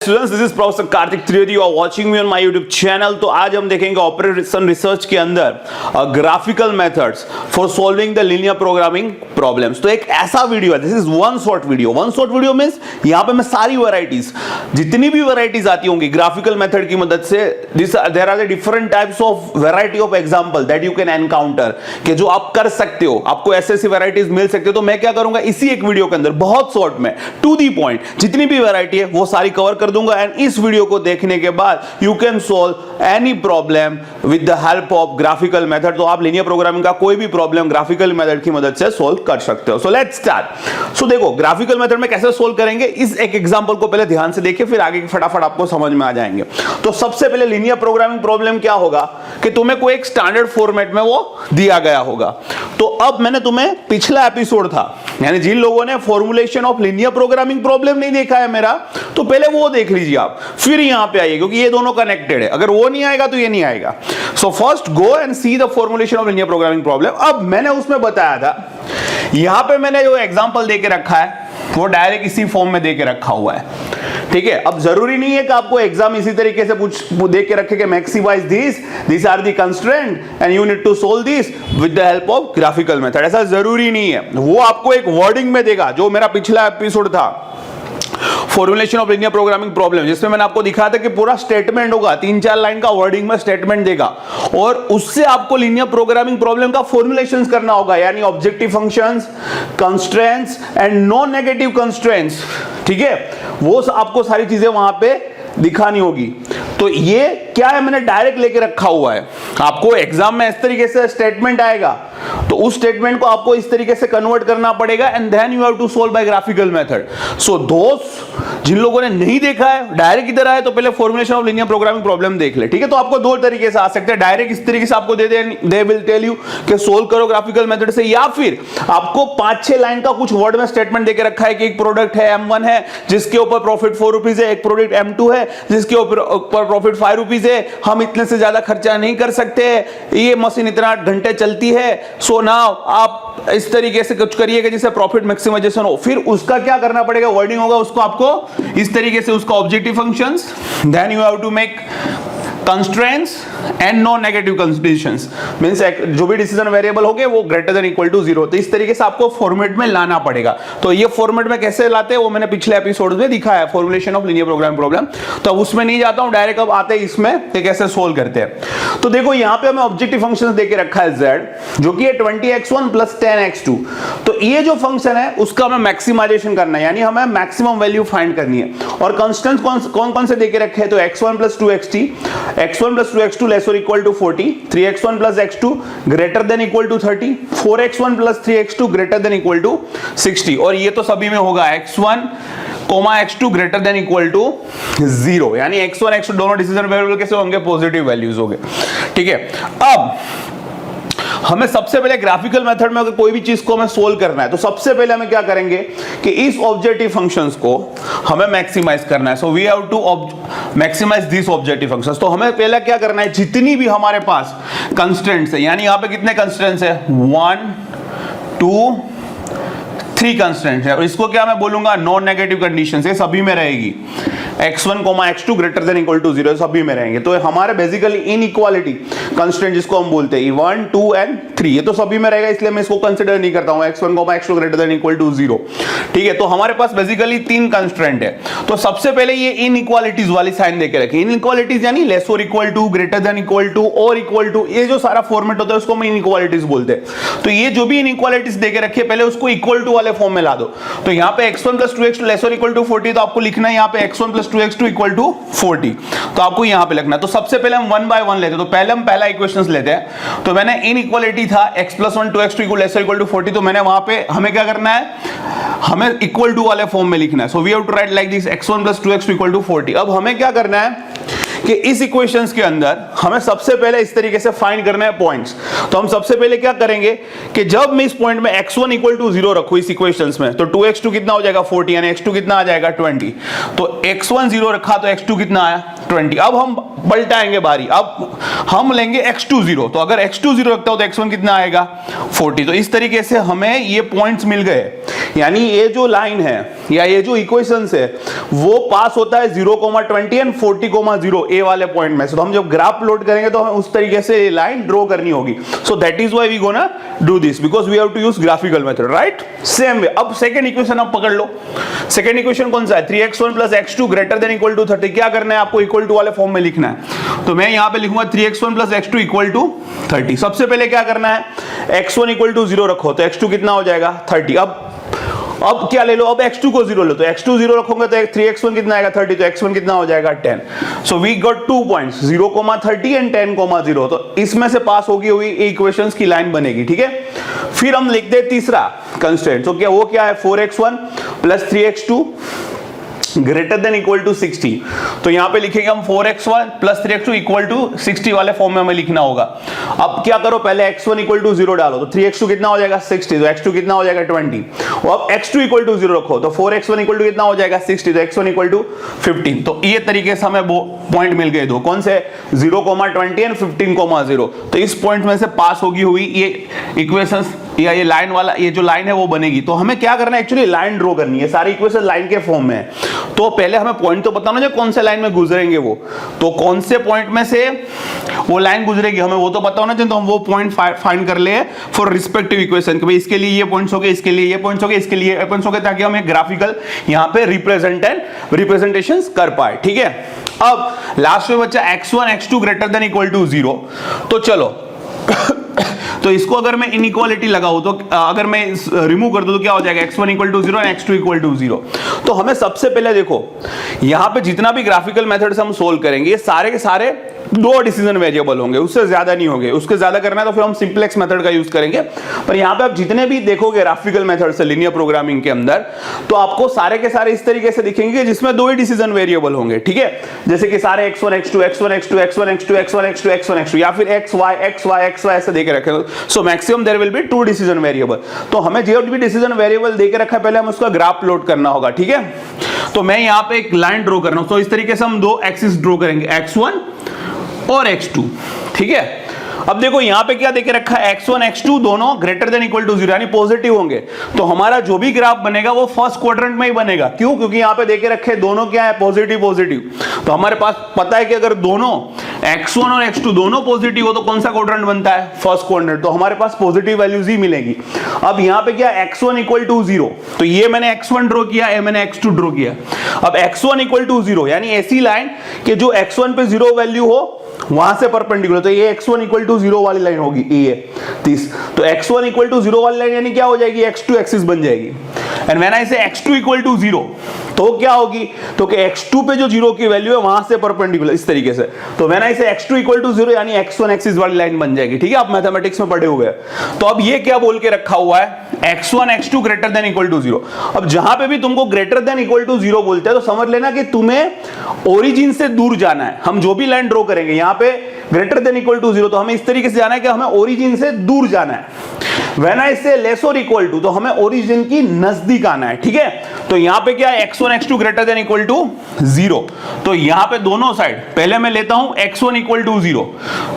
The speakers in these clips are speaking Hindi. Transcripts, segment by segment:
Students, this is professor Kartik Trivedi, you are watching me on my YouTube channel. तो आज हम देखेंगे ऑपरेशन रिसर्च के अंदर graphical methods for solving the linear programming problems. तो एक ऐसा वीडियो है, this is one shot video. One shot video means यहां पे मैं सारी वैरायटीज, जितनी भी वैरायटीज आती होंगी ग्राफिकल मेथड की मदद से, there are the different types of variety of example that you can encounter, कि जो आप कर सकते हो, आपको ऐसी वैरायटीज मिल सकती है। तो मैं क्या करूंगा, इसी एक वीडियो के अंदर बहुत शॉर्ट में टू दी पॉइंट जितनी भी वैरायटी है वो सारी कवर कर दूंगा। एंड इस वीडियो को देखने के बाद you can solve any problem with the help of graphical method. तो आप लीनियर प्रोग्रामिंग का कोई भी प्रॉब्लम ग्राफिकल मेथड की मदद से सॉल्व कर सकते हो। So let's start. सो देखो, ग्राफिकल मेथड में कैसे सॉल्व करेंगे, इस एक एग्जांपल को पहले ध्यान से देखिए, फिर आगे फटाफट आपको समझ में आ जाएंगे। तो सबसे पहले लीनियर प्रोग्रामिंग प्रॉब्लम क्या होगा कि तुम्हें कोई एक स्टैंडर्ड फॉर्मेट में वो दिया गया होगा। तो अब मैंने तुम्हें पिछला एपिसोड था, यानी जिन लोगों ने formulation of linear programming problem नहीं देखा है मेरा, तो पहले वो देख लीजिए आप, फिर यहां पे आइए, क्योंकि ये दोनों कनेक्टेड है। अगर वो नहीं आएगा तो ये नहीं आएगा। So first go and see the formulation of linear programming problem. अब मैंने उसमें बताया था, यहां पे मैंने जो एग्जांपल देके रखा है वो डायरेक्ट इसी फॉर्म में देके रखा हुआ है, ठीक है। अब जरूरी नहीं है कि आपको एग्जाम इसी तरीके से देख के रखे कि maximize this are the constraint and you need to solve this with the help of graphical method. ऐसा जरूरी नहीं है, वो आपको एक वर्डिंग में देगा, जो मेरा पिछला एपिसोड था formulation of linear programming problem, जिसमें मैंने आपको दिखाया था कि पूरा स्टेटमेंट होगा, 3-4 लाइन का वर्डिंग में स्टेटमेंट देगा, और उससे आपको लीनियर प्रोग्रामिंग प्रॉब्लम का फॉर्मुलेशंस करना होगा, यानी objective functions, constraints and non negative constraints, ठीक है। वो आपको सारी चीजें वहां पे दिखानी होगी। तो ये क्या है, मैंने डायरेक्ट लेके रखा हुआ है। आपको एग्जाम में इस तरीके से स्टेटमेंट आएगा, तो उस स्टेटमेंट को आपको इस तरीके से कन्वर्ट करना पड़ेगा, and then you have to solve by graphical method. So दोस्त जिन लोगों ने नहीं देखा है, डायरेक्ट इधर आए तो पहले formulation of linear programming problem देख ले, ठीक है। तो आपको दो तरीके से आ सकते हैं, डायरेक्ट इस तरीके से आपको दे विल टेल यू कि सोल्व करो ग्राफिकल मेथड से, या फिर आपको 5-6 लाइन का कुछ वर्ड में स्टेटमेंट देके रखा है कि एक प्रोडक्ट है M1 है जिसके ऊपर प्रॉफिट 4 रुपीज है, एक प्रोडक्ट M2 है जिसके ऊपर प्रॉफिट 5 रुपीज है, हम इतने से ज्यादा खर्चा नहीं कर सकते, ये मशीन इतना घंटे चलती है। सो नाउ आप इस तरीके से कुछ करिएगा जिससे प्रॉफिट मैक्सिमाइजेशन हो। फिर उसका क्या करना पड़ेगा, वर्डिंग होगा, उसको आपको इस तरीके से उसका objective functions, then you have to make constraints and non negative conditions, means जो भी डिसीजन वेरिएबल होंगे वो ग्रेटर देन इक्वल टू 0। तो इस तरीके से आपको फॉर्मेट में लाना पड़ेगा। तो ये फॉर्मेट में कैसे लाते हैं वो मैंने पिछले एपिसोड में दिखाया है, formulation of linear programming problem. तो अब उसमें नहीं जाता हूं, डायरेक्ट अब आते हैं इसमें कि कैसे सोल्व करते हैं। तो देखो, यहां पे हमें ऑब्जेक्टिव फंक्शन देके रखा है z, जो कि है 20x1 प्लस 10x2। तो ये जो फंक्शन है उसका हमें मैक्सिमाइजेशन करना है, यानी हमें मैक्सिमम वैल्यू फाइंड करनी है। और कांस्टेंट्स कौन कौन से देके रखे हैं, तो x1 plus 2xt, x1 plus 2x2 less or equal to 40, 3x1 plus x2 greater than equal to 30, 4x1 plus 3x2 greater than equal to 60। और ये तो सभी में होगा x1, x2 greater than equal to 0, यानी x1 x2 दोनों डिसीजन वेरिएबल कैसे होंगे, पॉजिटिव वैल्यूज होंगे, ठीक है। अब हमें सबसे पहले ग्राफिकल मेथड में अगर कोई भी चीज को हमें सोल्व करना है, तो सबसे पहले हमें क्या करेंगे कि इस ऑब्जेक्टिव फंक्शंस को हमें मैक्सिमाइज करना है। So we have to maximize this objective functions. तो हमें पहले क्या करना है, जितनी भी हमारे पास कंस्ट्रेंट्स है, यानी यहां पे कितने कंस्ट्रेंट्स है, 1 2 3 कंस्ट्रेंट्स है, और इसको क्या मैं बोलूंगा, नॉन नेगेटिव कंडीशंस, ये सभी में रहेगी। x1, x2 greater than equal to 0 सभी में रहेंगे। तो हमारे बेसिकली इनइक्वालिटी कंस्ट्रेंट जिसको हम बोलते हैं 1 2 एंड 3, ये तो सभी में रहेगा, इसलिए मैं इसको कंसीडर नहीं करता हूं, x1, x2 greater than equal to 0, ठीक है। तो हमारे पास बेसिकली 3 कंस्ट्रेंट है। तो सबसे पहले ये इनइक्वालिटीज वाली साइन देके रखें। इनइक्वालिटीज यानी लेस और equal to, greater than equal to और इक्वल टू, ये जो सारा फॉर्मेट होता है उसको हम इनइक्वालिटीज बोलते हैं। तो ये जो भी इनइक्वालिटीज देके रखिए, पहले उसको इक्वल टू वाले फॉर्म में ला दो। तो यहां पे x1 प्लस 2x2 लेस और इक्वल टू 40, तो आपको लिखना है यहां पे x1 plus 2x2 equal to 40, तो आपको यहां पे लिखना है। तो सबसे पहले हम 1 बाय 1 लेते हैं। तो पहले हम पहला इक्वेशंस लेते हैं। तो मैंने इनइक्वालिटी था x plus 1 2x2 equal less और इक्वल टू 40, तो मैंने वहां पे हमें क्या करना है, हमें इक्वल टू वाले फॉर्म में लिखना है। So we have to write like this, x1 plus 2x2 equal to 40। अब हमें क्या करना है कि इस इक्वेशंस के अंदर हमें सबसे पहले इस तरीके से फाइंड करना है पॉइंट्स। तो हम सबसे पहले क्या करेंगे कि जब मैं इस पॉइंट में x1 इक्वल टू 0 रखूं इस इक्वेशंस में, तो 2x2 कितना हो जाएगा 40, यानी x2 कितना आ जाएगा 20। तो x1 0 रखा तो x2 कितना आया 20। अब हम पलटाएंगे बारी, अब हम लेंगे x2 0, तो अगर x2 0 रखता हो तो x1 कितना आएगा 40। तो इस तरीके से हमें ये पॉइंट्स मिल गए, यानी ये जो लाइन है या ये जो इक्वेशंस है वो पास होता है 0,20 एंड 40,0 ए वाले पॉइंट में से। तो हम जब ग्राफ प्लॉट करेंगे तो हमें उस तरीके से लाइन ड्रॉ करनी होगी। So that is why we gonna do this, because we have to use graphical method, right. Same way अब सेकंड इक्वेशन आप पकड़ लो। सेकंड इक्वेशन कौन सा है, 3x1 + x2 greater than equal to 30। क्या करना है आपको, इक्वल टू वाले फॉर्म में लिखना है। तो मैं यहां पे लिखूंगा 3x1 + x2 इक्वल टू 30। सबसे पहले क्या करना है, x1 इक्वल टू 0 रखो तो x2 कितना हो जाएगा 30। अब क्या ले लो, अब x2 को 0 लो, तो x2 0 रखोगे तो 3x1 कितना आएगा 30, तो x1 कितना हो जाएगा 10। So we got 2 points 0,30 and 10,0। तो इसमें से पास होगी हुई इक्वेशंस की लाइन बनेगी, ठीक है। फिर हम लिखते हैं तीसरा कंस्ट्रेंट। तो क्या वो क्या है, 4x1 + 3x2 greater than equal to 60। तो यहां पे लिखेंगे हम 4x1 + 3x2 इक्वल टू 60 वाले फॉर्म में हमें लिखना होगा। अब क्या करो, पहले x1 इक्वल टू 0 डालो, तो 3x2 कितना हो जाएगा 60, तो x2 कितना हो जाएगा 20। और अब x2 इक्वल टू 0 रखो, तो 4x1 इक्वल टू कितना हो जाएगा 60, तो x1 इक्वल टू 15। तो ये तरीके से हमें पॉइंट मिल गए दो, कौन से 0,20 एंड 15,0। तो इस पॉइंट में से पास होगी हुई ये इक्वेशंस या ये लाइन वाला, ये जो लाइन है वो बनेगी। तो हमें क्या करना है, एक्चुअली लाइन ड्रॉ करनी है। सारी इक्वेशन लाइन के फॉर्म में है, तो पहले हमें पॉइंट तो बताना जो कौन से लाइन में गुजरेंगे वो, तो कौन से पॉइंट में से वो लाइन गुजरेगी हमें वो तो पता होना चाहिए। तो हम वो पॉइंट फाइंड कर ले फॉर रिस्पेक्टिव इक्वेशन कि भाई इसके लिए ये पॉइंट्स हो गए, इसके लिए ये पॉइंट्स हो गए, इसके लिए ये पॉइंट्स हो गए, ताकि हम एक ग्राफिकल यहां पे रिप्रेजेंटेशंस कर पाए, ठीक है। अब लास्ट में बच्चा x1 x2 greater than equal to 0। तो चलो तो इसको अगर मैं इनइक्वालिटी लगाऊं, तो अगर मैं रिमूव कर दूं तो क्या हो जाएगा, x1 = 0 एंड x2 = 0। तो हमें सबसे पहले देखो यहां पे जितना भी ग्राफिकल मेथड से हम सोल्व करेंगे, ये सारे के सारे 2 डिसीजन वेरिएबल होंगे, उससे ज्यादा नहीं होंगे। उसके ज्यादा करना है तो फिर हम सिंपलेक्स मेथड का यूज करेंगे। पर यहां पे आप जितने भी देखोगे ग्राफिकल मेथड से लीनियर प्रोग्रामिंग के अंदर, तो आपको सारे के सारे इस तरीके से दिखेंगे जिसमें 2 ही डिसीजन वेरिएबल होंगे, ठीक है। जैसे कि सारे x1 x2 x1 x2 x1 x2 x1 x2 x1 x2 या फिर xy xy xy ऐसे देके रखे। So maximum there will be 2 decision variable. तो हमें जो भी डिसीजन वेरिएबल देके रखा है, पहले हम उसका ग्राफ प्लॉट करना होगा, ठीक है। तो मैं यहां पे एक लाइन ड्रॉ कर रहा हूं। तो इस तरीके से हम 2 एक्सिस ड्रॉ करेंगे, x1 और x2, ठीक है। अब देखो यहां पे क्या देके रखा है, x1 x2 दोनों ग्रेटर देन इक्वल टू 0 यानी पॉजिटिव होंगे। तो हमारा जो भी ग्राफ बनेगा वो फर्स्ट क्वाड्रेंट में ही बनेगा। क्यों, क्योंकि यहां पे देके रखे दोनों क्या है, पॉजिटिव पॉजिटिव। तो हमारे पास पता है कि अगर दोनों x1 और x2 दोनों पॉजिटिव हो तो कौन सा क्वाड्रेंट बनता है, फर्स्ट क्वाड्रेंट। तो हमारे पास पॉजिटिव वैल्यूज ही मिलेगी। अब यहां पे क्या x1 = 0, तो ये मैंने x1 ड्रॉ किया, ये मैंने x2 ड्रॉ किया। अब x1 = 0 यानी ऐसी लाइन कि जो x1 पे 0 वैल्यू हो वहां से परपेंडिकुलर, तो ये x1 = 0 वाली लाइन होगी ये 30। तो x1 = 0 वाली लाइन यानी क्या हो जाएगी, x2 एक्सिस बन जाएगी। एंड व्हेन आई से x2 = 0 तो क्या होगी, तो कि x2 पे जो 0 की वैल्यू है वहां से परपेंडिकुलर इस तरीके से। तो व्हेन आई से x2 = 0 यानी x1 एक्सिस वाली लाइन बन जाएगी, ठीक है। आप मैथमेटिक्स में पढ़े हुए हैं। तो अब ये क्या बोल के रखा हुआ है, x1 x2 greater than equal to 0। अब जहां पे भी तुमको ग्रेटर देन इक्वल टू 0 बोलते हैं तो समझ लेना कि तुम्हें ओरिजिन से दूर जाना है। हम जो भी लाइन ड्रॉ करेंगे यहां पे ग्रेटर देन इक्वल टू 0, तो हमें इस तरीके से जाना है कि हमें ओरिजिन से दूर जाना है। व्हेन आई से लेस और इक्वल टू, तो हमें ओरिजिन की नजदीक आना है, ठीक है। तो यहां पे क्या है, x1 x2 greater than equal to 0। तो यहां पे दोनों साइड पहले मैं लेता हूं x1 = 0,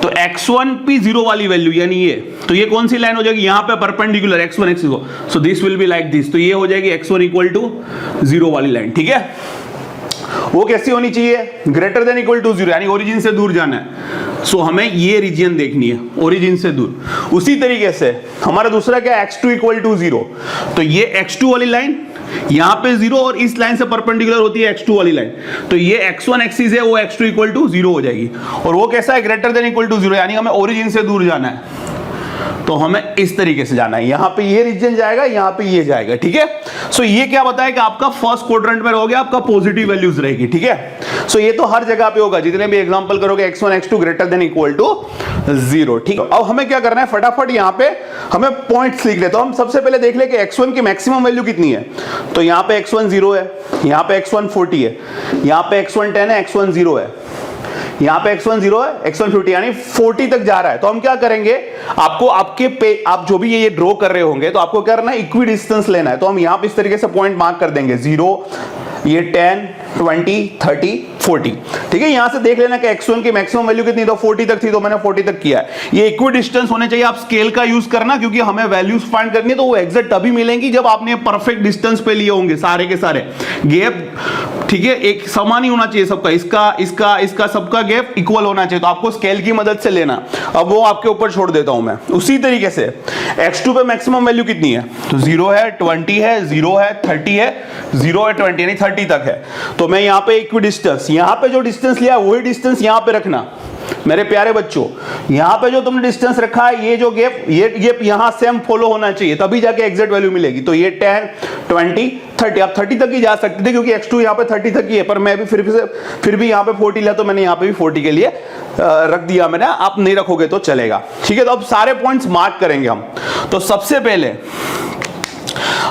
तो x1 पे 0 वाली वैल्यू यानी ये, तो ये कौन सी लाइन हो जाएगी, यहां पे परपेंडिकुलर x1 एक्सिस को। सो this will be like this, तो ये हो जाएगी x1 = 0 वाली लाइन, ठीक है। वो कैसी होनी चाहिए, ग्रेटर देन इक्वल टू 0 यानी ओरिजिन से दूर जाना है। सो हमें ये रीजन देखनी है, ओरिजिन से दूर। उसी तरीके से हमारा दूसरा क्या है, x2 = 0, तो ये x2 वाली लाइन यहां पे 0 और इस लाइन से परपेंडिकुलर होती है x2 वाली लाइन। तो ये x1 एक्सिस है, वो x2 = 0 हो जाएगी। और वो कैसा है, ग्रेटर देन इक्वल टू 0 यानी हमें ओरिजिन से दूर जाना है। तो हमें इस तरीके से जाना है, यहां पे ये रीजन जाएगा, यहां पे ये जाएगा, ठीक है। सो ये क्या बताया कि आपका फर्स्ट क्वाड्रेंट में रहोगे, आपका पॉजिटिव वैल्यूज रहेगी, ठीक है। सो ये तो हर जगह पे होगा, जितने भी एग्जांपल करोगे x1 x2 greater than equal to 0, ठीक है। अब हमें क्या करना है, फटाफट यहां पे हमें पॉइंट्स लिख ले। तो हम सबसे पहले देख ले कि x1 की मैक्सिमम वैल्यू कितनी है। तो यहां पे x1 0 है, यहां पे x1 40 है, यहां पे x1 10 है, x1 0 है, यहां पे x1 0 है, x1 50 यानी 40 तक जा रहा है। तो हम क्या करेंगे, आपको आप जो भी ये ड्रॉ कर रहे होंगे तो आपको क्या करना है, इक्वी डिस्टेंस लेना है। तो हम यहां पे इस तरीके से पॉइंट मार्क कर देंगे 0 ये 10, 20, 30, 40, ठीक है। यहां से देख लेना कि x1 की मैक्सिमम वैल्यू कितनी, तो 40 तक थी, तो मैंने 40 तक किया है। ये इक्वी डिस्टेंस होने चाहिए, आप स्केल का यूज करना, क्योंकि हमें वैल्यूज फाइंड करनी है तो वो एग्जैक्ट तभी मिलेंगी जब आपने परफेक्ट डिस्टेंस पे लिए होंगे सारे के सारे गैप, ठीक है, एक समान ही होना चाहिए सबका, इसका सबका गैप इक्वल होना चाहिए, तो आपको स्केल की मदद से लेना। अब वो आपके ऊपर छोड़ देता हूं मैं। उसी तरीके से x2 पे मैक्सिमम वैल्यू कितनी है, तो 0 है, 20 है, 0 है, 30 है, 0 है, 20 यानी 30 तक है। तो मैं यहां पे इक्वी डिस्टेंस, यहां पे जो डिस्टेंस लिया वही डिस्टेंस यहां पे रखना मेरे प्यारे बच्चों। यहां पे जो तुमने डिस्टेंस रखा है, ये जो गैप, ये यहां सेम फॉलो होना चाहिए, तभी जाके एग्जैक्ट वैल्यू मिलेगी। तो ये 10, 20, 30, आप 30 तक ही जा सकते थे क्योंकि x2 यहां पे 30 तक ही है, पर मैं भी फिर भी यहां पे 40 लिया, तो मैंने यहां पे भी 40 के लिए रख दिया मैंने। आप नहीं रखोगे तो चलेगा, ठीक है। तो अब सारे पॉइंट्स मार्क करेंगे हम। तो सबसे पहले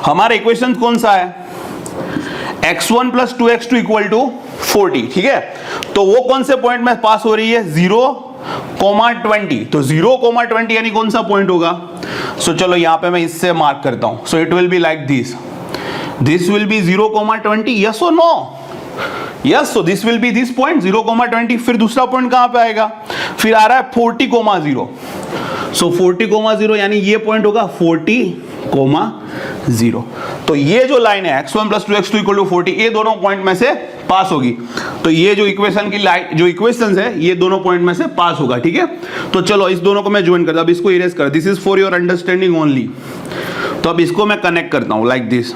हमारा इक्वेशन कौन सा है, x1 plus 2x2 equal to 40, ठीक है। तो वो कौन से पॉइंट में पास हो रही है, 0,20, तो 0,20 यानी कौन सा पॉइंट होगा। सो चलो यहां पे मैं इससे मार्क करता हूं। So it will be like this will be 0,20, yes और no, yes. So this will be this point 0,20। फिर दूसरा पॉइंट कहां पे आएगा, फिर आ रहा है 40,0। सो 40,0 यानी ये पॉइंट होगा 40,0। तो ये जो लाइन है x1 plus 2x2 equal to 40, ये दोनों पॉइंट में से पास होगी। तो ये जो इक्वेशन की लाइन, जो इक्वेशंस है, ये दोनों पॉइंट में से पास होगा, ठीक है। तो चलो इस दोनों को मैं ज्वाइन करता हूं, अब इसको इरेज कर, this is for your understanding only. तो अब इसको मैं कनेक्ट करता हूं like this.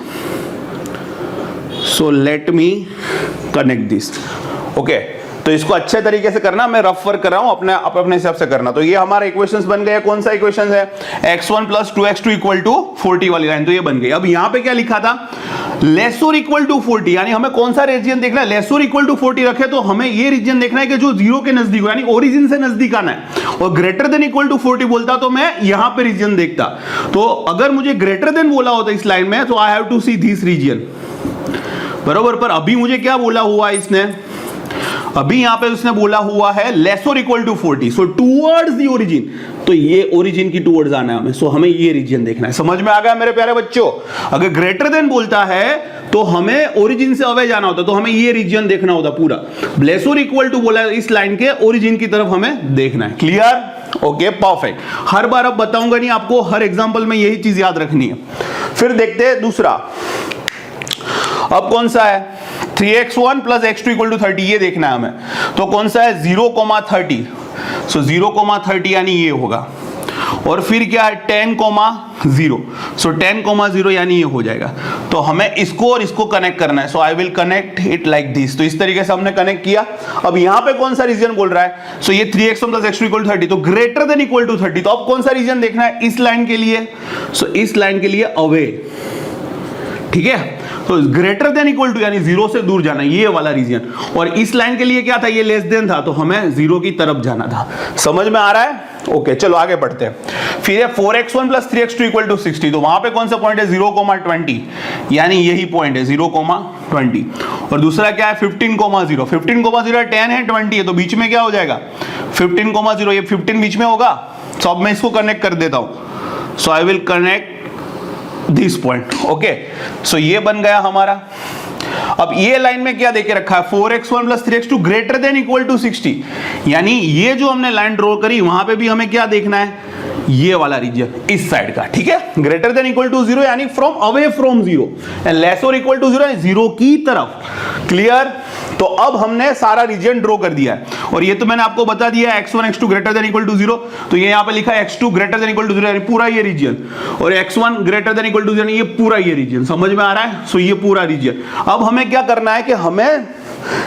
So let me connect this, okay. तो इसको अच्छे तरीके से करना, मैं रफ वर्क कर रहा हूं, अपने हिसाब से करना। तो ये हमारा इक्वेशंस बन गए। कौन सा इक्वेशन है, x1 plus 2x2 equal to 40 वाली लाइन, तो ये बन गई। अब यहां पे क्या लिखा था, लेस और इक्वल टू 40, यानी हमें कौन सा रीजन देखना है, लेस और इक्वल टू 40 रखे तो हमें ये रीजन देखना है कि जो 0 के नजदीक हो, यानी ओरिजिन से नजदीक आना है। और ग्रेटर देन इक्वल टू 40 बोलता तो मैं यहां पे रीजन देखता। तो अगर मुझे ग्रेटर देन बोला होता इस लाइन में, तो I have to see this region, बरोबर। पर अभी मुझे क्या बोला हुआ है इसने, अभी यहां पे उसने बोला हुआ है लेस और equal to 40, so towards the origin. तो ये ओरिजिन की टुवर्ड्स आना है हमें, सो हमें ये रीजन देखना है। समझ में आ गया मेरे प्यारे बच्चों। अगर ग्रेटर देन बोलता है तो हमें ओरिजिन से अवे जाना होता, तो हमें ये रीजन देखना होता पूरा। लेस और इक्वल टू बोला है, इस लाइन के ओरिजिन की तरफ हमें देखना है। Clear, okay, perfect. हर बार अब बताऊंगा नहीं आपको, हर एग्जांपल में यही चीज याद रखनी है। फिर देखते हैं दूसरा, अब कौन सा है, 3x1 plus x2 equal to 30, ये देखना है हमें। तो कौन सा है, 0,30, सो 0,30 यानी ये होगा। और फिर क्या है, 10,0, सो 10,0 यानी ये हो जाएगा। तो हमें इसको और इसको कनेक्ट करना है, so I will connect it like this. तो इस तरीके से हमने कनेक्ट किया। अब यहां पे कौन सा रीजन बोल रहा है, सो ये 3x1 plus x2 equal to 30, तो ग्रेटर देन इक्वल टू 30। तो अब कौन सा रीजन देखना है इस लाइन के लिए, सो इस लाइन के लिए अवे, ठीक है। तो ग्रेटर देन इक्वल टू यानी 0 से दूर जाना, ये वाला रीजन। और इस लाइन के लिए क्या था, ये लेस देन था, तो हमें 0 की तरफ जाना था। समझ में आ रहा है, ओके। चलो आगे बढ़ते हैं। फिर है 4x1 plus 3x2 equal to 60, तो वहां पे कौन सा पॉइंट है, 0,20, यानी यही पॉइंट है 0,20। और दूसरा क्या है, 15,0, 15,0 10 है, 20 है, तो बीच में क्या हो जाएगा 15,0, ये 15 बीच में होगा। तो अब मैं इसको कनेक्ट कर देता हूं, so I will connect this point, okay. So ये बन गया हमारा। अब ये लाइन में क्या देके रखा है, 4x1 plus 3x2 greater than equal to 60, यानी ये जो हमने लाइन ड्रॉ करी वहां पे भी हमें क्या देखना है, ये वाला रीजन इस साइड का, ठीक है। ग्रेटर देन इक्वल टू 0 यानी from away from 0, and less और इक्वल टू 0 यानी 0 की तरफ। क्लियर। तो अब हमने सारा रीजन ड्रॉ कर दिया है। और ये तो मैंने आपको बता दिया x1 x2 greater than equal to 0, तो ये यहां पे लिखा है x2 greater than equal to 0 यानी पूरा ये रीजन, और x1 greater than equal to 0 यानी ये पूरा ये रीजन। समझ में आ रहा है, सो ये पूरा रीजन। अब हमें क्या करना है कि हमें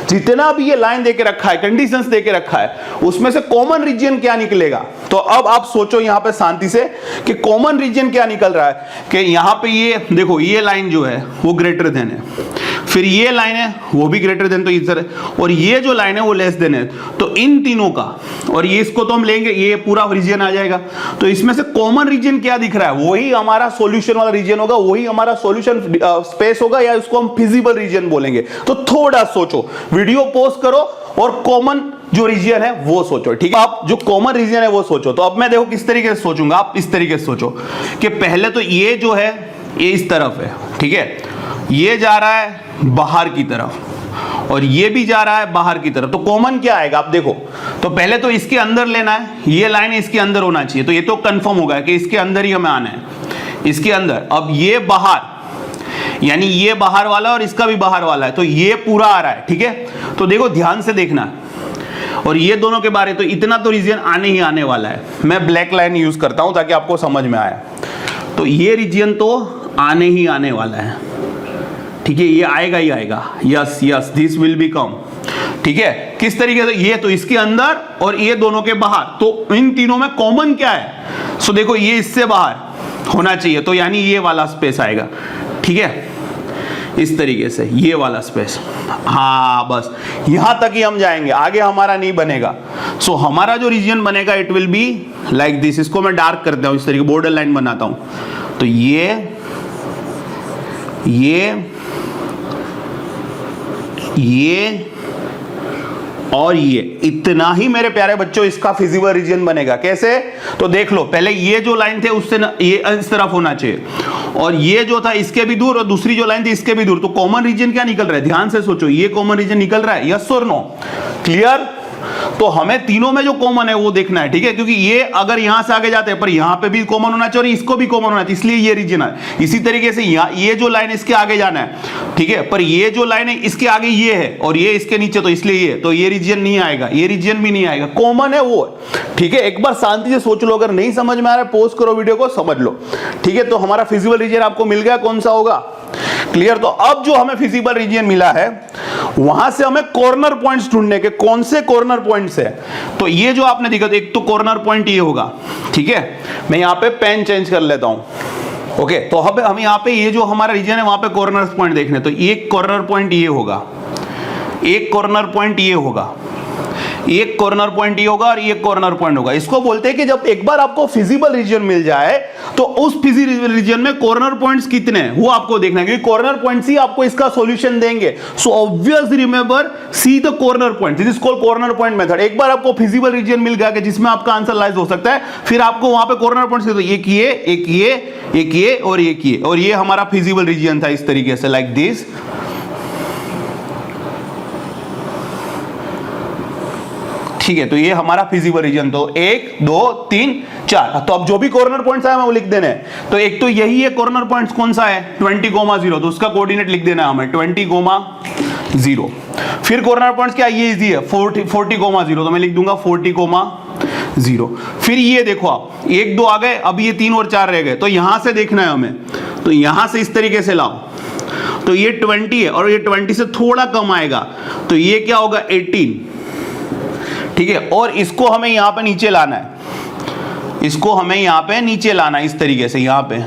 जितना भी ये लाइन देके रखा है, कंडीशंस देके रखा है, उसमें से कॉमन रीजन क्या निकलेगा। तो अब आप सोचो यहां पे शांति से कि कॉमन रीजन क्या निकल रहा है, कि यहां पे ये देखो, ये लाइन जो है वो ग्रेटर देन है, फिर ये लाइन है वो भी ग्रेटर देन, तो इधर है, और ये जो लाइन है वो लेस देन है। तो इन तीनों का, और ये इसको तो हम लेंगे, ये पूरा रीजन आ जाएगा। तो इसमें से कॉमन रीजन क्या दिख रहा है, वही हमारा सॉल्यूशन वाला रीजन होगा, वही हमारा सॉल्यूशन स्पेस होगा, या उसको हम फिजिबल रीजन बोलेंगे। तो थोड़ा सोचो, वीडियो पॉज करो और कॉमन जो रीजन है वो सोचो, ठीक है। आप जो कॉमन रीजन है वो सोचो। तो अब मैं देखो किस तरीके से सोचूंगा, आप इस तरीके से सोचो कि पहले तो ये जो है ये इस तरफ है, ठीक है, ये जा रहा है बाहर की तरफ और ये भी जा रहा है बाहर की तरफ, तो कॉमन क्या आएगा आप देखो। तो पहले तो इसके अंदर लेना है, ये लाइन इसके अंदर होना चाहिए, तो ये तो कंफर्म होगा कि इसके अंदर ही हमें आना है, इसके अंदर। अब ये बाहर, यानी ये बाहर वाला और इसका भी बाहर वाला है, तो ये पूरा आ रहा है, ठीक है। तो देखो ध्यान से देखना, और ये दोनों के बारे, तो इतना तो रीजन आने ही आने वाला है। मैं ब्लैक लाइन यूज करता हूं ताकि आपको समझ में आए। तो ये रीजन तो आने ही आने वाला है, ठीक है, ये आएगा ही आएगा। Yes yes, this will become, ठीक है। किस तरीके से, ये तो इसके अंदर और ये दोनों के बाहर, तो इन तीनों में कॉमन क्या है। सो देखो ये इससे बाहर होना चाहिए, तो यानी ये वाला स्पेस आएगा, ठीक है, इस तरीके से ये वाला स्पेस। हाँ बस यहां तक ही हम जाएंगे, आगे हमारा नहीं बनेगा। सो हमारा जो रीजन बनेगा it will be like this. इसको मैं डार्क करता हूं, इस तरीके बॉर्डर लाइन बनाता हूं। तो ये और ये, इतना ही मेरे प्यारे बच्चों इसका फिजिबल रीजन बनेगा। कैसे, तो देख लो, पहले ये जो लाइन थे उससे ये इस तरफ होना चाहिए, और ये जो था इसके भी दूर, और दूसरी जो लाइन थी इसके भी दूर। तो कॉमन रीजन क्या निकल रहा है, ध्यान से सोचो, ये कॉमन रीजन निकल रहा है, यस और नो, क्लियर। तो हमें तीनों में जो कॉमन है वो देखना है, ठीक है, क्योंकि ये अगर यहां से आगे जाते हैं पर यहां पे भी कॉमन होना चाहिए और इसको भी कॉमन होना चाहिए, इसलिए ये रीजन है। इसी तरीके से ये जो लाइन इसके आगे जाना है, ठीक है, पर ये जो लाइन है इसके आगे ये है और ये इसके नीचे, तो इसलिए ये, तो ये रीजन नहीं आएगा, ये रीजन भी नहीं आएगा, कॉमन है वो, ठीक है। एक बार शांति से सोच लो, अगर नहीं समझ में आ रहा है पॉज करो वीडियो को, समझ लो, ठीक है। तो हमारा फिजिबल रीजन आपको मिल गया, कौन सा होगा, क्लियर। तो अब जो हमें फिजिबल रीजन मिला है वहां से हमें कॉर्नर पॉइंट्स ढूंढने के, कौन से कॉर्नर पॉइंट्स है। तो ये जो आपने देखा, तो एक तो कॉर्नर पॉइंट ये होगा, ठीक है। मैं यहां पे पेन चेंज कर लेता हूं, ओके। तो हम यहां पे ये जो हमारा रीजन है वहां पे कॉर्नर पॉइंट देखने, तो एक कॉर्नर पॉइंट ये होगा, एक कॉर्नर पॉइंट ये होगा, एक कॉर्नर पॉइंट ये होगा और ये कॉर्नर पॉइंट होगा। इसको बोलते हैं कि जब एक बार आपको फिजिबल रीजन मिल जाए तो उस फिजिबल रीजन में कॉर्नर पॉइंट्स कितने हैं वो आपको देखना है, क्योंकि कॉर्नर पॉइंट्स ही आपको इसका सॉल्यूशन देंगे। So obviously remember, see the corner point, this is called corner point method. एक बार आपको फिजिबल रीजन मिल गया कि जिसमें आपका आंसर लाइज हो सकता है, फिर आपको वहां पे कॉर्नर पॉइंट्स, तो एक ये, एक ये, एक ये और एक ये, और ये हमारा फिजिबल रीजन था इस तरीके से, लाइक दिस। ठीक है, तो ये हमारा फिजिबल रीजन, तो 1 2 3 4। तो अब जो भी कॉर्नर पॉइंट्स आए हमें वो लिख देने हैं। तो एक तो यही है कॉर्नर पॉइंट्स, कौन सा है 20,0, तो उसका कोऑर्डिनेट लिख देना है हमें 20,0। फिर कॉर्नर पॉइंट्स क्या, ये इजी है 40,0, तो मैं लिख दूंगा 40,0। फिर ये देखो आप 1 2 आ गए, अब ये 3 और 4 रह गए, तो यहां से देखना है हमें, तो यहां से इस तरीके से लाओ, तो ये 20 है और ये 20 से थोड़ा कम आएगा, तो ये क्या होगा 18, ठीक है। और इसको हमें यहां पे नीचे लाना है, इसको हमें यहां पे नीचे लाना है इस तरीके से, यहां पे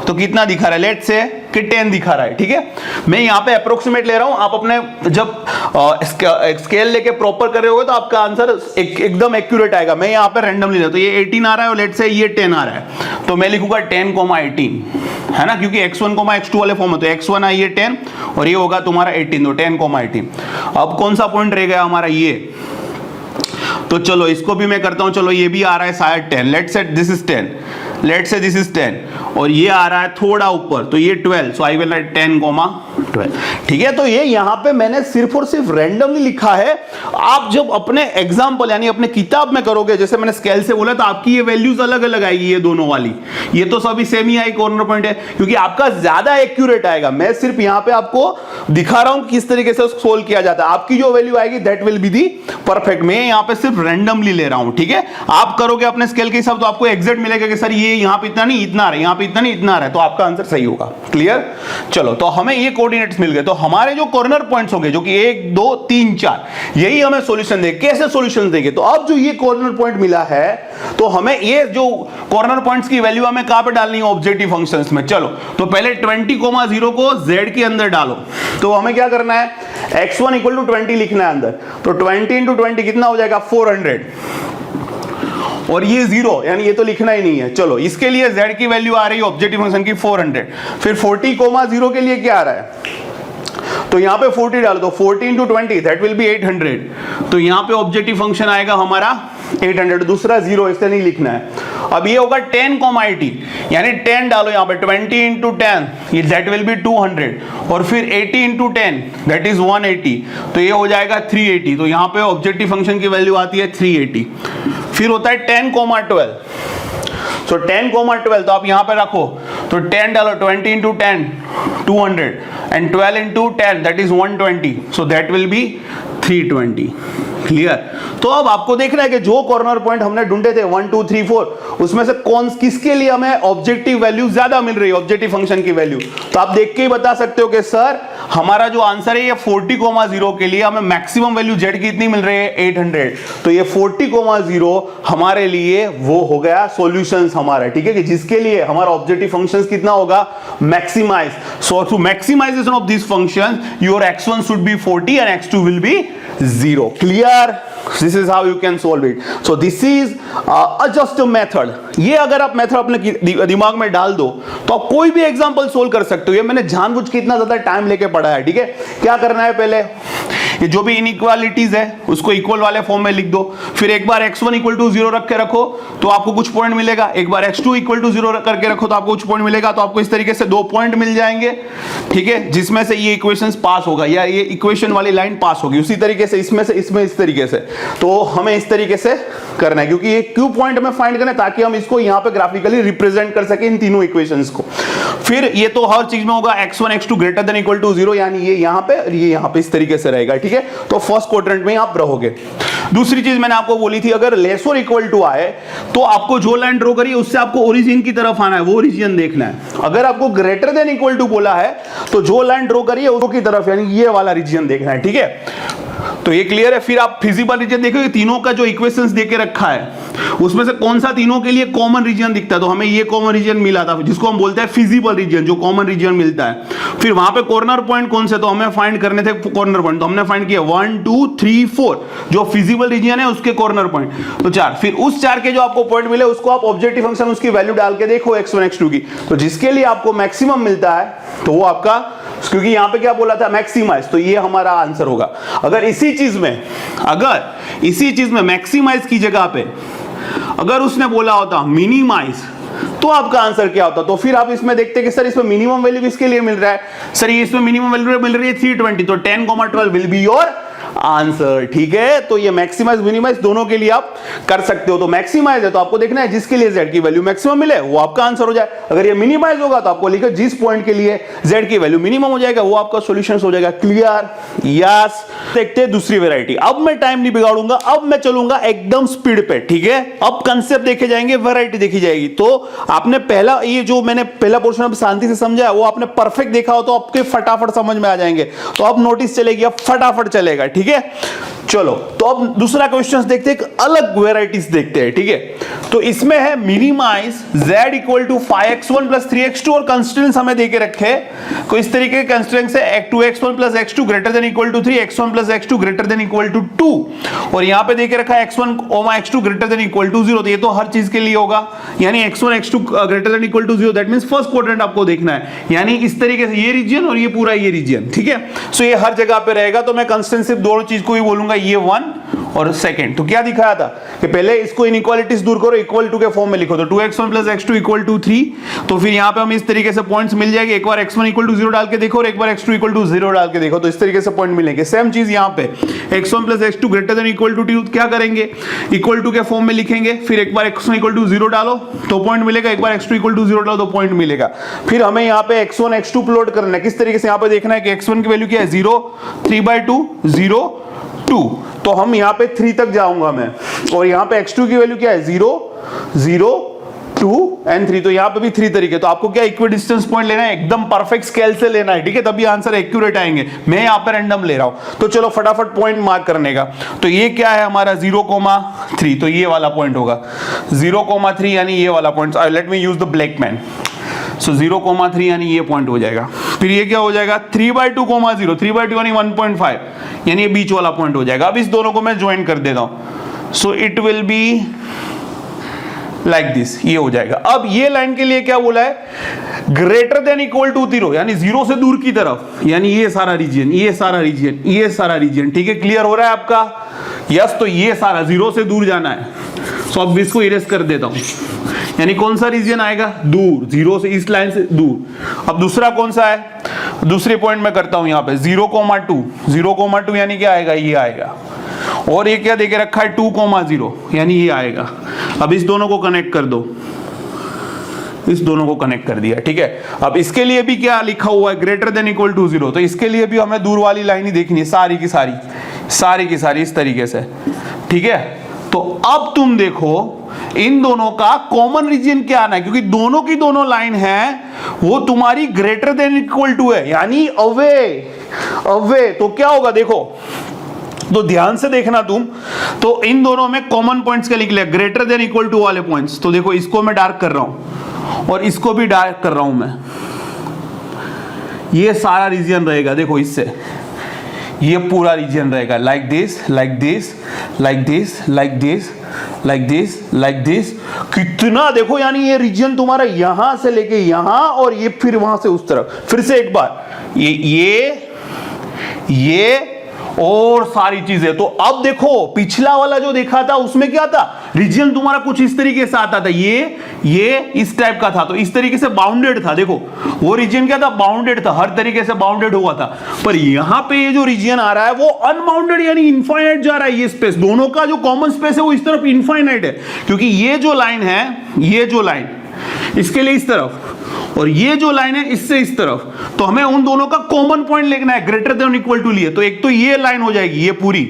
तो कितना दिखा रहा है, लेट से कि 10 दिखा रहा है, ठीक है। मैं यहां पे अप्रोक्सीमेट ले रहा हूं, आप अपने जब स्केल लेके प्रॉपर कर रहे होगे तो आपका आंसर एकदम एक्यूरेट आएगा। मैं यहां पे रैंडमली ले रहा हूं, तो ये 18 आ रहा है और लेट से ये 10 आ रहा है, तो मैं लिखूंगा 10,18, है ना, क्योंकि x1, x2 वाले फॉर्म में, तो x1 है ये 10 और ये होगा तुम्हारा 18, तो 10,18। अब कौन सा पॉइंट रह गया हमारा, ये, तो चलो इसको भी मैं करता हूं, चलो ये भी आ रहा है शायद 10, let's say this is 10, let's say this is 10, और ये आ रहा है थोड़ा ऊपर, तो ये 12, सो आई विल राइट 10,12, ठीक है। तो ये यहां पे मैंने सिर्फ और सिर्फ रैंडमली लिखा है। आप जब अपने एग्जांपल यानी अपने किताब में करोगे, जैसे मैंने स्केल से बोला, तो आपकी ये वैल्यूज अलग अलग आएगी, ये दोनों वाली, ये तो सभी सेम ही आई कॉर्नर पॉइंट है, क्योंकि आपका ज्यादा एक्यूरेट आएगा। मैं सिर्फ यहां पे आपको दिखा रहा हूं किस तरीके से उसको सोल्व किया जाता है, आपकी जो वैल्यू आएगी that will be the perfect. मैं यहां पे सिर्फ रैंडमली ले रहा हूं, ठीक है। आप करोगे अपने स्केल के हिसाब तो आपको एग्जैक्ट मिलेगा कि सर ये यहां पे इतना नहीं, इतना आ रहा है, यहां पे इतना नहीं, इतना आ रहा है, तो आपका आंसर सही होगा, क्लियर। चलो, तो हमें ये कोऑर्डिनेट्स मिल गए, तो हमारे जो कॉर्नर पॉइंट्स होंगे जो कि 1 2 3 4, यही हमें सॉल्यूशन देंगे। कैसे सॉल्यूशन देंगे, तो अब जो ये कॉर्नर पॉइंट मिला है, तो हमें ये जो कॉर्नर पॉइंट्स की वैल्यू हमें कहां पे डालनी है, ऑब्जेक्टिव फंक्शंस में। चलो, तो पहले 20,0 को z के अंदर डालो, तो हमें क्या करना है, x1 = 20 लिखना है अंदर, तो 20 × 20 कितना हो जाएगा 400, और ये 0, यानी ये तो लिखना ही नहीं है। चलो, इसके लिए z की वैल्यू आ रही है ऑब्जेक्टिव फंक्शन की 400। फिर 40,0 के लिए क्या आ रहा है, तो यहाँ पे 40 डालो तो 40 इंटू 20 दैट विल बी 800। तो यहाँ पे ऑब्जेक्टिव फंक्शन आएगा हमारा 800, दूसरा 0 इससे नहीं लिखना है। अब ये होगा 10 कॉमा 80, यानी 10 डालो यहाँ पे 20 इंटू 10 दैट विल बी 200 और फिर 80 इंटू 10 दैट इज 180, तो ये हो जाएगा 380। तो यहाँ पे ऑब्जेक्टिव फंक्शन की वैल्यू आती है 380। फिर होता है 10 कॉमा 12, सो 10 कॉमा 12 तो आप यहाँ पे रखो तो 10 डालो 20 into 10 200 and 12 into 10 that is 120, so that will be 320। Clear? तो अब आपको देखना है कि जो कॉर्नर पॉइंट हमने ढूंढे थे 1 2 3 4 उसमें से कौन किसके लिए हमें ऑब्जेक्टिव वैल्यू ज्यादा मिल रही है, ऑब्जेक्टिव फंक्शन की वैल्यू। तो आप देख के ही बता सकते हो कि सर हमारा जो आंसर है ये 40,0 के लिए हमें मैक्सिमम वैल्यू जेड की इतनी मिल रही है 800। तो ये 40,0 हमारे लिए वो हो गया सॉल्यूशंस हमारा, ठीक है, कि जिसके लिए हमारा ऑब्जेक्टिव फंक्शंस कितना होगा, maximize. So to maximization of this function your x1 should be 40 and x2 will be 0। Clear? This is how you can solve it. So this is just a method. ये अगर आप मेथड अपने दिमाग में डाल दो तो आप कोई भी एग्जांपल सोल्व कर सकते हो। ये मैंने जानबूझ के इतना ज्यादा टाइम लेके पढ़ा है, ठीक है। क्या करना है, पहले ये जो भी इनइक्वालिटीज है उसको इक्वल वाले फॉर्म में लिख दो। फिर एक बार x1 इक्वल टू 0 रख के रखो तो आपको कुछ पॉइंट मिलेगा, एक बार x2 इक्वल टू 0 करके रखो तो आपको कुछ पॉइंट मिलेगा। तो आपको इस तरीके से 2 पॉइंट मिल जाएंगे, ठीक है, जिसमें से ये इक्वेशंस पास होगा या ये इक्वेशन वाली लाइन पास होगी। उसी तरीके से इसमें से इसमें इस तरीके से, तो हमें इस तरीके से करना है क्योंकि ये क्यू पॉइंट में फाइंड करना है ताकि हम इसको यहाँ पे ग्राफिकली रिप्रेजेंट कर सके इन तीनों इक्वेशंस को। फिर ये तो हर चीज में होगा x1 x2 greater than equal to 0, यानी ये यहाँ पे और ये यहाँ पे इस तरीके से रहेगा, ठीक है। तो फर्स्ट क्वाड्रेंट में आप रहोगे। दूसरी चीज मैंने आपको बोली थी, अगर लेस और इक्वल टू आए तो आपको जो लाइन ड्रॉ करिए उससे आपको ओरिजिन की तरफ आना है, वो रीजन देखना है। अगर आपको ग्रेटर देन इक्वल टू बोला है तो जो लाइन ड्रॉ करिए उसकी तरफ, यानी ये वाला रीजन देखना है, ठीक है। तो ये क्लियर है। फिर आप फिजिबल रीजन देखोगे, तीनों का जो इक्वेशंस देके रखा है उसमें से कौन सा तीनों के लिए कॉमन रीजन दिखता है, तो हमें ये कॉमन रीजन मिला था जिसको हम बोलते हैं फिजिबल रीजन, जो कॉमन रीजन मिलता है। फिर वहां पे कॉर्नर पॉइंट कौन से, तो हमें फाइंड करने थे कॉर्नर पॉइंट, तो हमने फाइंड किया 1 2 3 4 जो फिजिबल रीजन है उसके कॉर्नर पॉइंट, तो 4। फिर उस 4 के जो आपको पॉइंट मिले उसको आप ऑब्जेक्टिव फंक्शन उसकी वैल्यू डाल के देखो x1 x2 की, तो जिसके लिए आपको मैक्सिमम मिलता है तो वो आपका, क्योंकि यहां पे क्या बोला था, मैक्सिमाइज, तो ये हमारा आंसर होगा। अगर इसी चीज में मैक्सिमाइज की जगह पे अगर उसने बोला होता मिनिमाइज तो आपका आंसर क्या होता। तो फिर आप इसमें देखते कि सर इसमें मिनिमम वैल्यू किसके लिए मिल रहा है, सर ये इसमें मिनिमम वैल्यू मिल रही है 320, तो 10,12 विल बी योर आंसर, ठीक है। तो ये मैक्सिमाइज मिनिमाइज दोनों के लिए आप कर सकते हो। तो मैक्सिमाइज है तो आपको देखना है जिसके लिए z की वैल्यू मैक्सिमम मिले वो आपका आंसर हो जाए। अगर ये मिनिमाइज होगा तो आपको लिखो जिस पॉइंट के लिए z की वैल्यू मिनिमम हो जाएगा वो आपका सॉल्यूशन हो जाएगा। क्लियर? यस। देखते हैं दूसरी वैरायटी। अब मैं टाइम नहीं बिगाड़ूंगा, अब मैं चलूंगा एकदम स्पीड पे, ठीक है। अब कंसेप्ट देखे जाएंगे, वैरायटी देखी जाएगी। तो आपने पहला ये जो मैंने पहला पोर्शन अब शांति से समझा वो आपने परफेक्ट देखा हो तो आपके फटाफट समझ में आ जाएंगे। तो अब नोटिस चलेगी, अब फटाफट चलेगा, ठीक है। चलो तो अब दूसरा क्वेश्चन देखते हैं, एक वेराइटीज देखते हैं, ठीक है। तो इसमें है minimize z equal to 5x1 plus 3x2 और कंस्ट्रेंट्स हमें देके रखे को इस तरीके के कंस्ट्रेंट्स है 2x1 plus x2 greater than equal to 3, x1 plus x2 greater than equal to 2 और यहां पे देके रखा है x1 x2 greater than equal to 0। तो ये तो हर चीज के लिए होगा, यानी x1 x2 greater than equal to 0, that means first quadrant आपको देखना है, यानी इस तरीके से ये रीजन और ये पूरा ये रीजन, ठीक है। सो ये हर जगह पे रहेगा। तो मैं कंस्ट्रेंट सिर्फ दोनों चीज को ही बोलूंगा, ये 1 और सेकंड। तो क्या दिखाया था कि पहले इसको इनइक्वालिटीज दूर करो, इक्वल टू के फॉर्म में लिखो, तो 2x1 plus x2 equal to 3। तो फिर यहां पे हम इस तरीके से पॉइंट्स मिल जाएंगे, एक बार x1 इक्वल टू 0 डाल के देखो और एक बार x2 इक्वल टू 0 डाल के देखो, तो इस तरीके से पॉइंट मिलेंगे। सेम चीज यहां पे x1 plus x2 greater than equal to 2, क्या करेंगे, इक्वल टू के फॉर्म में लिखेंगे, फिर एक बार x1 इक्वल टू 0 डालो तो पॉइंट मिलेगा, एक बार x2 इक्वल टू 0 डालो तो पॉइंट मिलेगा। फिर हमें यहां पे x1 x2 प्लॉट करना है, किस तरीके से यहां पे देखना है कि x1 की वैल्यू क्या है 0, 3/2 0 2, तो हम यहाँ पे 3 तक जाऊंगा मैं, और यहाँ पे x2 की वैल्यू क्या है 0 0 2 एंड 3, तो यहाँ पे भी 3 तरीके। तो आपको क्या इक्वी डिस्टेंस पॉइंट लेना है, एकदम परफेक्ट स्केल से लेना है, ठीक है, तभी आंसर एक्यूरेट आएंगे। मैं यहाँ पे रैंडम ले रहा हूं, तो चलो फटाफट पॉइंट मार्क करने का। तो ये क्या है हमारा 0,3, तो ये वाला पॉइंट होगा 0,3, यानी ये वाला point. Let me use the black pen. So 0,3 यानी ये पॉइंट हो जाएगा। फिर ये क्या हो जाएगा 3/2,0, 3/2 यानी 1.5, यानी ये बीच वाला पॉइंट हो जाएगा। अब इस दोनों को मैं ज्वाइन कर देता हूं, so it will be like this, ये हो जाएगा। अब ये लाइन के लिए क्या बोला है, ग्रेटर देन इक्वल टू 0 यानी 0 से दूर की तरफ, यानी ये सारा रीजन, ये सारा रीजन, ये सारा रीजन, ठीक है, क्लियर हो रहा है आपका? यस, तो ये सारा 0 से दूर जाना है, तो अब इसको इरेज कर देता हूं, यानी कौन सा रीजन आएगा? दूर, 0 से, इस लाइन से दूर। अब दूसरा कौन सा है? दूसरे पॉइंट में करता हूं यहां पे 0,2, 0,2 यानी क्या आएगा? ये आएगा। और ये क्या देके रखा है? 2,0 यानी ये आएगा। अब इस दोनों को कनेक्ट कर दो, इस दोनों को कनेक्ट कर दिया, ठीक है। अब इसके लिए भी क्या लिखा हुआ है? ग्रेटर देन इक्वल टू 0, तो इसके लिए भी हमें दूर वाली लाइन ही देखनी है, सारी की सारी, सारी की सारी इस तरीके से, ठीक है। तो अब तुम देखो इन दोनों का कॉमन रीजन क्या आना है, क्योंकि दोनों की दोनों लाइन है वो तुम्हारी ग्रेटर देन इक्वल टू है, यानी अवे, अवे। तो क्या होगा देखो, तो ध्यान से देखना तुम, तो इन दोनों में कॉमन पॉइंट्स क्या लिख लिया? ग्रेटर देन इक्वल टू वाले पॉइंट्स। तो देखो इसको मैं डार्क कर रहा हूं और इसको भी डार्क कर रहा हूं मैं, ये सारा रीजन रहेगा, देखो इससे ये पूरा रीजन रहेगा, like this, like this, like this, like this, like this, like this. कितना देखो, यानी ये रीजन तुम्हारा यहां से लेके यहां और ये फिर वहां से उस तरफ, फिर से एक बार ये और सारी चीजें। तो अब देखो पिछला वाला जो देखा था उसमें क्या था? रीजन तुम्हारा कुछ इस तरीके से आता था, ये इस टाइप का था, तो इस तरीके से बाउंडेड था। देखो वो रीजन क्या था? बाउंडेड था, हर तरीके से बाउंडेड हुआ था। पर यहां पे ये जो रीजन आ रहा है वो अनबाउंडेड यानी इनफाइनाइट जा रहा है। ये स्पेस, दोनों का जो कॉमन स्पेस है वो इस तरफ इनफाइनाइट है, क्योंकि ये जो लाइन है, ये जो लाइन इसके लिए इस तरफ और ये जो लाइन है इससे इस तरफ, तो हमें उन दोनों का कॉमन पॉइंट लिखना है, ग्रेटर देन इक्वल टू लिए। तो एक तो ये लाइन हो जाएगी ये पूरी,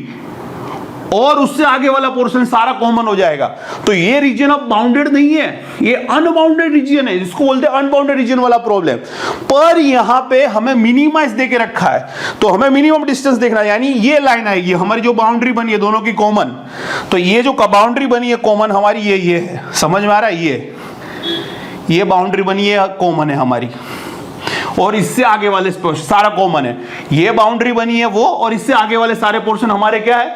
और उससे आगे वाला पोर्शन सारा कॉमन हो जाएगा। तो ये रीजन अब बाउंडेड नहीं है, ये अनबाउंडेड रीजन है, जिसको बोलते हैं अनबाउंडेड रीजन वाला प्रॉब्लम। पर यहां पे हमें मिनिमाइज देके रखा है, तो हमें मिनिमम डिस्टेंस देखना है, यानी ये लाइन आएगी हमारी जो बाउंड्री बनी है दोनों की कॉमन। तो ये जो बाउंड्री बनी है कॉमन हमारी, ये है, समझ में आ रहा है? ये बाउंड्री बनी है कॉमन है हमारी, और इससे आगे वाले सारा कॉमन है। ये बाउंड्री बनी है वो, और इससे आगे वाले सारे पोर्शन हमारे क्या है?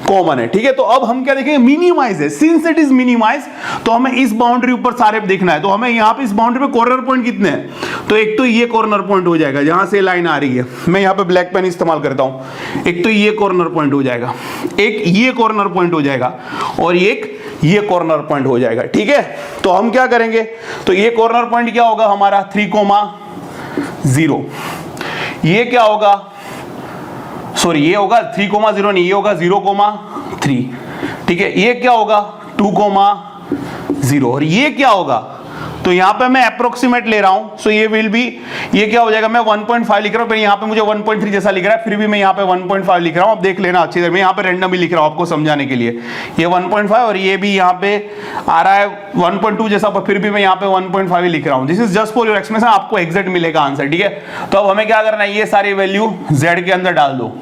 कॉमन है, ठीक है। तो अब हम क्या देखेंगे? मिनिमाइज है, सिंस इट इज मिनिमाइज तो हमें इस बाउंड्री ऊपर सारे देखना है। तो हमें यहाँ पे इस बाउंड्री पे कॉर्नर पॉइंट कितने हैं? तो एक तो ये कॉर्नर पॉइंट हो जाएगा जहां से लाइन आ रही है, मैं यहाँ पे ब्लैक पेन इस्तेमाल करता हूं। एक तो ये कॉर्नर पॉइंट हो जाएगा, एक ये कॉर्नर पॉइंट हो जाएगा, और एक ये कॉर्नर पॉइंट हो जाएगा, ठीक है। तो हम क्या करेंगे? तो ये कॉर्नर पॉइंट क्या होगा हमारा? 3,0। ये क्या होगा? सॉरी, ये होगा 3,0 नहीं, ये होगा 0,3, ठीक है। ये क्या होगा? 2,0, और ये क्या होगा? तो यहां पे मैं अप्रोक्सीमेट ले रहा हूं, सो ये विल बी, ये क्या हो जाएगा? मैं 1.5 लिख रहा हूं, पर यहां पे मुझे 1.3 जैसा लिख रहा है, फिर भी मैं यहां पे 1.5 लिख रहा हूं। अब देख लेना अच्छी तरह, मैं यहां पे रैंडम ही लिख रहा हूं आपको समझाने के लिए। ये 1.5 और ये भी यहां पे आ रहा है 1.2 जैसा, पर फिर भी मैं यहां पे 1.5 ही लिख रहा हूं। This is just for your explanation, आपको एग्जैक्ट मिलेगा आंसर, ठीक है। तो अब हमें क्या करना है? ये सारी वैल्यू z के अंदर डाल दो।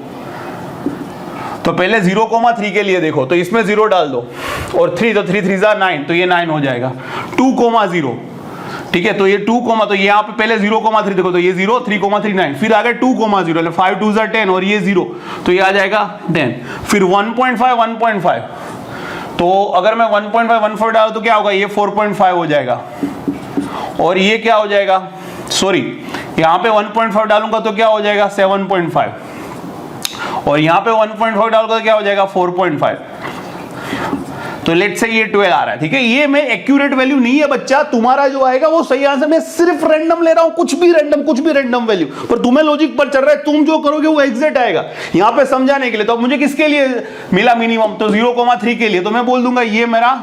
तो पहले 0,3 के लिए देखो, तो इसमें 0 डाल दो, और 3, तो 3 3 9, तो ये 9 हो जाएगा। 2,0, ठीक है। तो ये 2, तो यहाँ पे पहले 0,3 देखो, तो ये 0, 3,3 9, फिर आ गया 2,0, 5 2 10, और ये 0, तो ये आ जाएगा 10। फिर 1.5 1.5, तो अगर मैं 1.5 1.4 डालूं तो क्या होगा? ये 4.5 हो जाएगा, और ये क्या हो जाएगा? सॉरी, यहाँ पे 1.5 डालूंगा तो क्या हो जाएगा? 7.5, और यहाँ पे 1.5 डालूंगा तो क्या हो जाएगा? 4.5। तो लेट्स से ये 12 आ रहा है, ठीक है। ये मैं एक्यूरेट वैल्यू नहीं है बच्चा, तुम्हारा जो आएगा वो सही आंसर। मैं सिर्फ रैंडम ले रहा हूं, कुछ भी रैंडम वैल्यू, पर तुम्हें लॉजिक पर चल रहा है, तुम जो करोगे वो एग्जैक्ट आएगा। यहां पे समझाने के लिए, तो मुझे किसके लिए मिला मिनिमम? तो 0,3 के लिए, तो मैं बोल दूंगा ये मेरा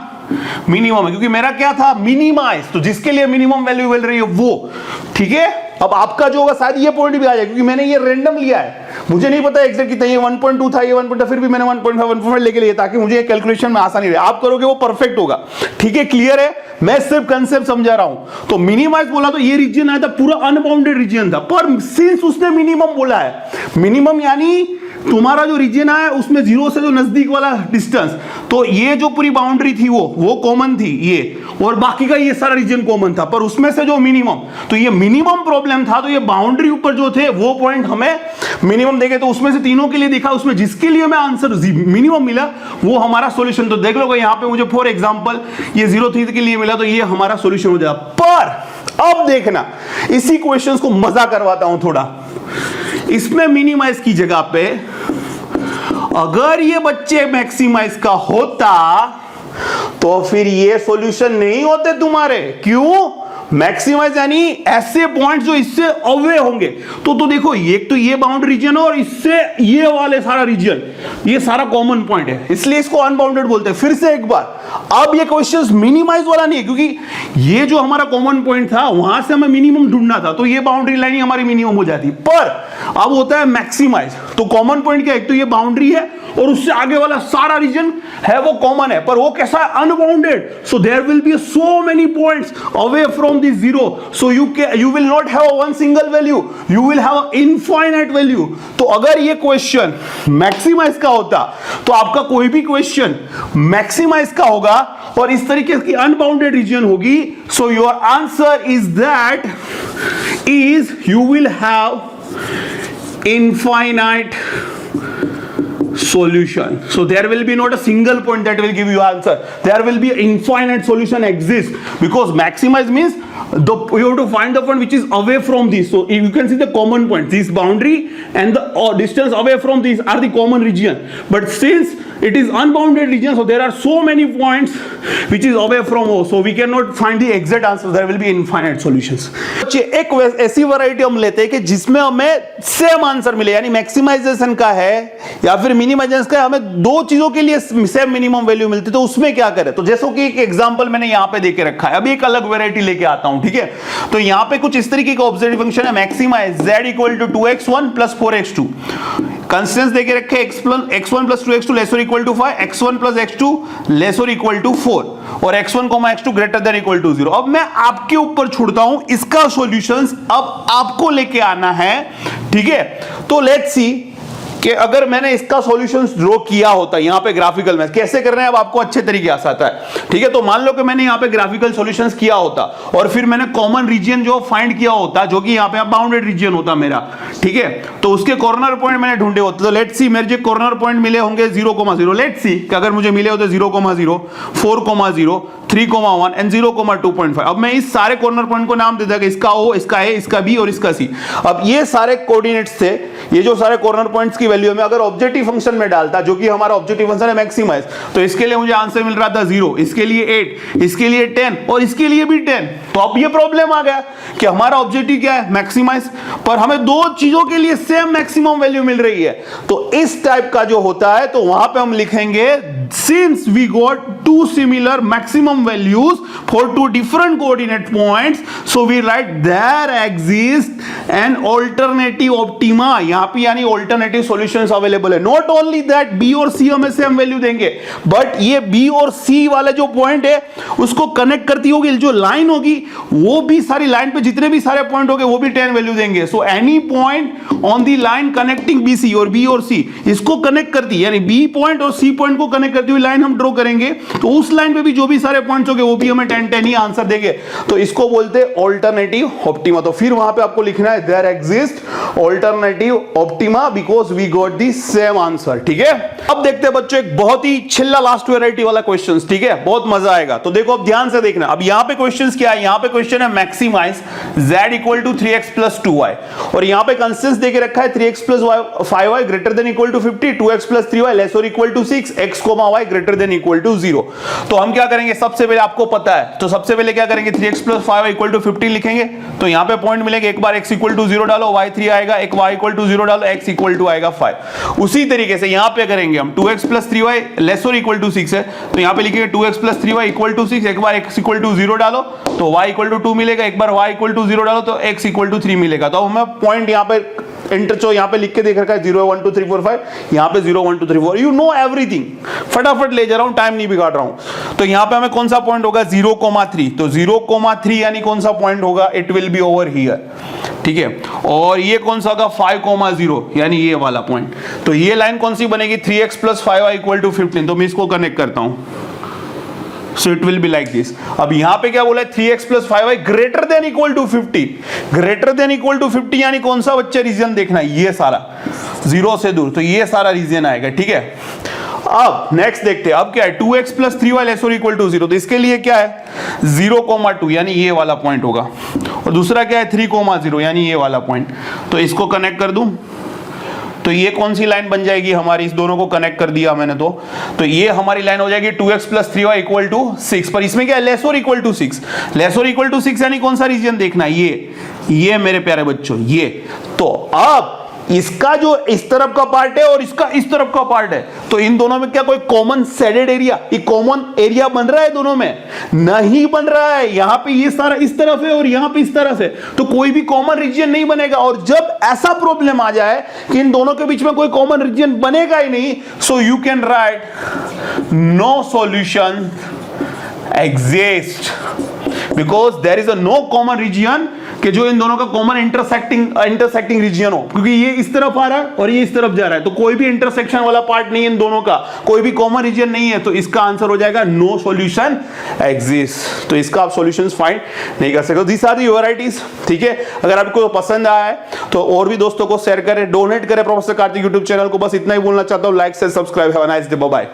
मिनिमम है, क्योंकि मेरा क्या था? मिनिमाइज। तो जिसके लिए मिनिमम वैल्यू मिल रही है वो, ठीक है। अब आपका जो होगा शायद ये पॉइंट भी आ जाए, क्योंकि मैंने ये रैंडम लिया है, मुझे नहीं पता एग्जैक्ट कितना। ये 1.2 था, ये 1.2, फिर भी मैंने 1.5 1.5 लेके लिया, ताकि मुझे ये कैलकुलेशन में आसानी रहे। आप करोगे वो परफेक्ट होगा, ठीक है। क्लियर है? मैं सिर्फ कंसेप्ट समझा रहा हूं। तो मिनिमाइज बोला तो ये रीजन आया था, पूरा अनबाउंडेड रीजन था, पर सिंस उसने मिनिमम बोला है, मिनिमम यानी तुम्हारा जो रीजन है उसमें 0 से जो नजदीक वाला डिस्टेंस, तो ये जो पूरी बाउंड्री थी वो कॉमन थी ये, और बाकी का ये सारा रीजन कॉमन था, पर उसमें से जो मिनिमम, तो ये मिनिमम प्रॉब्लम था। तो ये बाउंड्री ऊपर जो थे वो पॉइंट हमें मिनिमम देखे, तो उसमें से तीनों के लिए देखा, उसमें जिसके लिए हमें आंसर मिनिमम मिला वो हमारा सॉल्यूशन। तो देख लो यहाँ पे मुझे फॉर एग्जांपल ये 0,3 के लिए मिला, तो ये हमारा सॉल्यूशन हो जाएगा। पर अब देखना, इसी क्वेश्चंस को मजा करवाता हूं थोड़ा। इसमें मिनिमाइज की जगह पे अगर ये बच्चे मैक्सिमाइज का होता तो फिर ये सॉल्यूशन नहीं होते तुम्हारे। क्यों? मैक्सिमाइज यानी ऐसे पॉइंट्स जो इससे अवे होंगे। तो देखो, एक तो ये बाउंड्री रीजन है और इससे ये वाले सारा रीजन, ये सारा कॉमन पॉइंट है, इसलिए इसको अनबाउंडेड बोलते हैं। फिर से एक बार, अब ये क्वेश्चंस मिनिमाइज वाला नहीं है, क्योंकि ये जो हमारा कॉमन पॉइंट था वहां से हमें मिनिमम ढूंढना था, तो ये बाउंड्री लाइन ही हमारी मिनिमम हो जाती। पर अब होता है मैक्सिमाइज, तो कॉमन पॉइंट क्या है? एक तो ये बाउंड्री है और उससे आगे वाला सारा रीजन है वो कॉमन है, पर वो कैसा है? Unbounded. So there will be so many points away from this zero, so you will not have one single value, you will have an infinite value। तो अगर ये क्वेश्चन मैक्सिमाइज का होता तो आपका कोई भी क्वेश्चन मैक्सिमाइज का होगा और इस तरीके की अनबाउंडेड रीजन होगी। So your answer is that is you will have infinite solution. So there will be not a single point that will give you answer. There will be infinite solution exist, because maximize means you have to find the point which is away from this. So you can see the common point, this boundary and the distance away from this are the common region. But since it is unbounded region, so there are so many points which is away from O, so we cannot find the exact answer. There will be infinite solutions. एक ऐसी वैरायटी हम लेते हैं कि जिसमें हमें सेम आंसर मिले, यानी मैक्सिमाइजेशन का है या फिर मिनिमाइजेशन का है, हमें दो चीजों के लिए सेम मिनिमम वैल्यू मिलती, तो उसमें क्या करें? तो जैसे कि एक एग्जांपल मैंने यहां पे देके रखा है, अभी एक अलग वैरायटी लेके आता हूं, ठीक है। तो यहां पे कुछ इस तरीके का ऑब्जेक्टिव फंक्शन है, maximize z equal to 2x1 plus 4x2, constants देके रखे x1 प्लस 2x2 लेस और equal to 5, x1 plus x2 less और इक्वल टू 4 और x1 x2 greater than equal to 0। अब मैं आपके ऊपर छोड़ता हूं इसका सॉल्यूशंस, अब आपको लेके आना है, ठीक है। तो लेट्स सी कि अगर मैंने इसका सॉल्यूशन ड्रॉ किया होता यहां पे ग्राफिकल में, कैसे करना है अब आपको अच्छे तरीके से आता है, ठीक है। तो मान लो कि मैंने यहां पे ग्राफिकल सॉल्यूशंस किया होता और फिर मैंने कॉमन रीजन जो फाइंड किया होता, जो कि यहां पे बाउंडेड रीजन होता मेरा, ठीक है। तो उसके कॉर्नर पॉइंट मैंने ढूंढे होते। तो लेट्स सी मेरे जो कॉर्नर पॉइंट मिले होंगे 0,0, लेट्स सी कि अगर मुझे मिले होते 0,0, 4,0, 3,1 एंड 0,2.5। अब मैं इस सारे कॉर्नर पॉइंट को नाम दे दूंगा, इसका O, इसका A, इसका B और इसका C। अब ये सारे कोऑर्डिनेट्स थे, ये जो सारे कॉर्नर पॉइंट्स की वैल्यू में अगर ऑब्जेक्टिव फंक्शन में डालता, जो कि हमारा ऑब्जेक्टिव फंक्शन है मैक्सिमाइज, तो इसके लिए मुझे आंसर मिल रहा था 0, इसके लिए 8, इसके लिए 10 और इसके लिए भी 10। तो अब ये प्रॉब्लम आ गया कि हमारा ऑब्जेक्टिव क्या है? मैक्सिमाइज, पर हमें दो चीजों के लिए सेम मैक्सिमम वैल्यू मिल रही है। तो इस टाइप का जो होता है, तो वहां पे हम लिखेंगे since we got two similar maximum values for two different coordinate points, so we write there exists an alternative optima। यहां पे यानी alternative solutions available है। Not only that, B और C हमें सेम वैल्यू देंगे, बट ये B और C वाला जो पॉइंट है उसको कनेक्ट करती होगी जो लाइन होगी, वो भी सारी लाइन पे जितने भी सारे पॉइंट होंगे वो भी 10 वैल्यू देंगे। So any point on the line connecting BC और B और C इसको कनेक्ट करती है, यानी B पॉइंट और C पॉइंट को कनेक्ट करती हुई लाइन हम ड्रॉ करेंगे, तो उस लाइन पे भी जो भी सारे पॉइंट्स होंगे वो भी हमें 10 ही आंसर देंगे। तो इसको बोलते हैं ऑल्टरनेटिव ऑप्टिमा। तो फिर वहां पे आपको लिखना है there exist alternative optima because we got the same answer, ठीक है। अब देखते हैं बच्चों एक बहुत ही छिल्ला लास्ट वैरायटी वाला क्वेश्चंस, ठीक है, बहुत मजा आएगा। तो देखो अब ध्यान से देखना, अब यहां पे क्वेश्चंस क्या है? यहां पे क्वेश्चन है maximize z equal to 3x plus 2y और यहां पे कंस्टेंट्स देके रखा है 3x plus 5y greater than equal to 50, 2x plus 3y less और equal to 6, x, y greater than equal to 0। तो हम क्या करेंगे? सबसे पहले आपको पता है, तो सबसे पहले क्या करेंगे? 3x plus 5y equal to 50 लिखेंगे। तो यहां पे पॉइंट मिलेंगे, एक बार x इक्वल टू 0 डालो y 3 आएगा, एक y इक्वल टू 0 डालो x इक्वल टू आएगा 5। उसी तरीके से यहां पे करेंगे हम 2x प्लस 3y लेस और इक्वल टू 6 है, तो यहां पे लिखेंगे 2x plus 3y equal to 6, एक बार x इक्वल टू 0 डालो तो y इक्वल टू 2 मिलेगा, एक बार y इक्वल टू 0 डालो तो x इक्वल टू 3 मिलेगा। तो हमें पॉइंट यहां पे इंटरचो यहां पे लिख के देख रखा है 0 1 2 3 4 5, यहां पे 0 1 2 3 4, यू नो एवरीथिंग, फटाफट ले जा रहा हूं, टाइम नहीं बिगाड़ रहा हूं। तो यहां पे हमें कौन सा पॉइंट होगा? 0,3। तो 0,3 यानी कौन सा पॉइंट होगा? It will B over here, ठीक है। और ये कौन सा होगा? 5,0 यानी ये वाला पॉइंट। तो ये लाइन कौन सी बनेगी? 3x plus 5y equal to 15। तो मैं इसको कनेक्ट करता हूं, so it will be like this। अब यहां पे क्या बोला है? 3x plus 5y greater than equal to 50, greater than equal to 50 यानी कौन सा बच्चे रीजन देखना है? ये सारा 0 से दूर, तो ये सारा रीजन आएगा, ठीक है। अब नेक्स्ट देखते हैं, अब क्या है? 2x प्लस 3y लेस और इक्वल टू 0, तो इसके लिए क्या है? 0,2 यानी ये वाला पॉइंट होगा। और दूसरा क्या है 3,0 यानी ये वाला पॉइंट। तो इसको कनेक्ट कर दूं तो ये कौन सी लाइन बन जाएगी हमारी, इस दोनों को कनेक्ट कर दिया मैंने तो ये हमारी लाइन हो जाएगी 2x + 3y = 6। पर इसमें क्या है लेस और इक्वल टू 6, लेस और इक्वल टू 6 यानी कौन सा रीजन देखना है, ये मेरे प्यारे बच्चों ये। तो अब इसका जो इस तरफ का पार्ट है और इसका इस तरफ का पार्ट है, तो इन दोनों में क्या कोई कॉमन शेडेड एरिया, ये कॉमन एरिया बन रहा है दोनों में? नहीं बन रहा है। यहां पे ये सारा इस तरफ है और यहां पे इस तरफ है, तो कोई भी कॉमन रीजन नहीं बनेगा। और जब ऐसा प्रॉब्लम आ जाए कि इन दोनों के बीच में कोई कॉमन रीजन बनेगा ही नहीं, so you can write no solution exist because there is a no common region कि जो इन दोनों का कॉमन इंटरसेक्टिंग रीजन हो, क्योंकि ये इस तरफ आ रहा है और ये इस तरफ जा रहा है, तो कोई भी इंटरसेक्शन वाला पार्ट नहीं है इन दोनों का, कोई भी कॉमन रीजन नहीं है। तो इसका आंसर हो जाएगा नो सॉल्यूशन एग्जिस्ट। तो इसका आप सॉल्यूशंस फाइंड नहीं कर सकते। This are the varieties. ठीक है, अगर आपको पसंद आया है तो और भी दोस्तों को शेयर करें, डोनेट करें प्रोफेसर कार्तिक यूट्यूब चैनल को। बस इतना ही बोलना चाहता हूं, लाइक से subscribe. Have a nice day, bye bye.